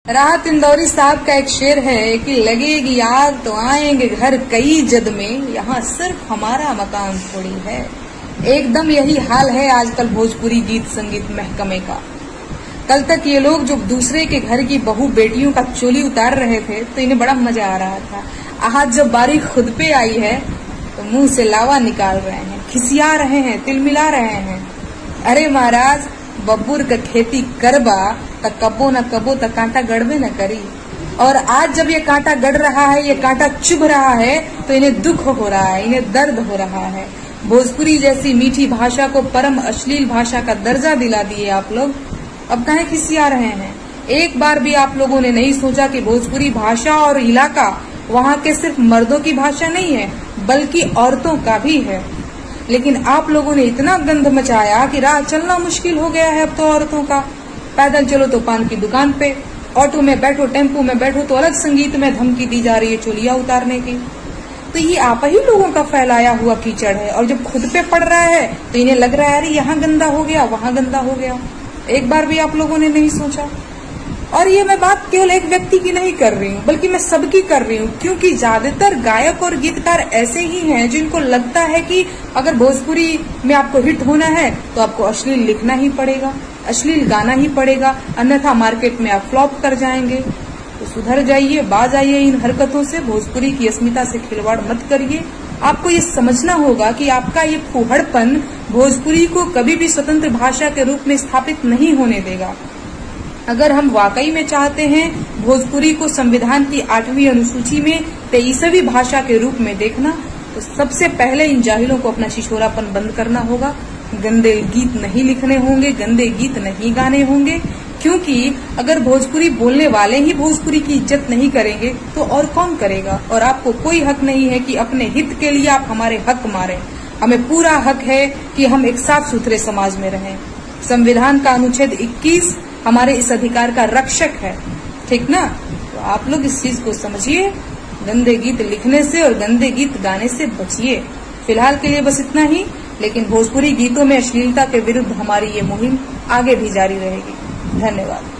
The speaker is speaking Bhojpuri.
राहत इंदौरी साहब का एक शेर है कि लगेगी आग तो आएंगे घर कई जद में, यहाँ सिर्फ हमारा मकान थोड़ी है। एकदम यही हाल है आजकल भोजपुरी गीत संगीत महकमे का। कल तक ये लोग जो दूसरे के घर की बहू बेटियों का चोली उतार रहे थे तो इन्हें बड़ा मजा आ रहा था। आज जब बारी खुद पे आई है तो मुंह से लावा निकाल रहे हैं, खिसिया रहे हैं, तिलमिला रहे हैं। अरे महाराज, बब्बूर का खेती करबा त कबो न कबो त कांटा गड़बे न करी। और आज जब ये कांटा गड़ रहा है, ये कांटा चुभ रहा है तो इन्हें दुख हो रहा है, इन्हें दर्द हो रहा है। भोजपुरी जैसी मीठी भाषा को परम अश्लील भाषा का दर्जा दिला दिए आप लोग। अब काहे खिसिया रहे हैं? एक बार भी आप लोगों ने नहीं सोचा कि भोजपुरी भाषा और इलाका वहाँ के सिर्फ मर्दों की भाषा नहीं है बल्कि औरतों का भी है। लेकिन आप लोगों ने इतना गंध मचाया कि राह चलना मुश्किल हो गया है अब तो औरतों का। पैदल चलो तो पान की दुकान पे, ऑटो में बैठो, टेम्पो में बैठो तो अलग संगीत में धमकी दी जा रही है चोलिया उतारने की। तो ये आप ही लोगों का फैलाया हुआ कीचड़ है। और जब खुद पे पड़ रहा है तो इन्हें लग रहा है अरे यहाँ गंदा हो गया, वहाँ गंदा हो गया। एक बार भी आप लोगों ने नहीं सोचा। और ये मैं बात केवल एक व्यक्ति की नहीं कर रही हूँ बल्कि मैं सबकी कर रही हूँ, क्योंकि ज्यादातर गायक और गीतकार ऐसे ही हैं जिनको लगता है कि अगर भोजपुरी में आपको हिट होना है तो आपको अश्लील लिखना ही पड़ेगा, अश्लील गाना ही पड़ेगा, अन्यथा मार्केट में आप फ्लॉप कर जाएंगे। तो सुधर जाइए, बाज आइए इन हरकतों से। भोजपुरी की अस्मिता से खिलवाड़ मत करिए। आपको ये समझना होगा कि आपका ये फूहड़पन भोजपुरी को कभी भी स्वतंत्र भाषा के रूप में स्थापित नहीं होने देगा। अगर हम वाकई में चाहते हैं भोजपुरी को संविधान की 8वीं अनुसूची में 23वीं भाषा के रूप में देखना, तो सबसे पहले इन जाहिलों को अपना छिछोरापन बंद करना होगा। गंदे गीत नहीं लिखने होंगे, गंदे गीत नहीं गाने होंगे, क्योंकि अगर भोजपुरी बोलने वाले ही भोजपुरी की इज्जत नहीं करेंगे तो और कौन करेगा। और आपको कोई हक नहीं है कि अपने हित के लिए आप हमारे हक मारें। हमें पूरा हक है कि हम एक साफ सुथरे समाज में रहें। संविधान का अनुच्छेद 21 हमारे इस अधिकार का रक्षक है, ठीक ना? तो आप लोग इस चीज को समझिए। गंदे गीत लिखने से और गंदे गीत गाने से बचिए। फिलहाल के लिए बस इतना ही, लेकिन भोजपुरी गीतों में अश्लीलता के विरुद्ध हमारी ये मुहिम आगे भी जारी रहेगी। धन्यवाद।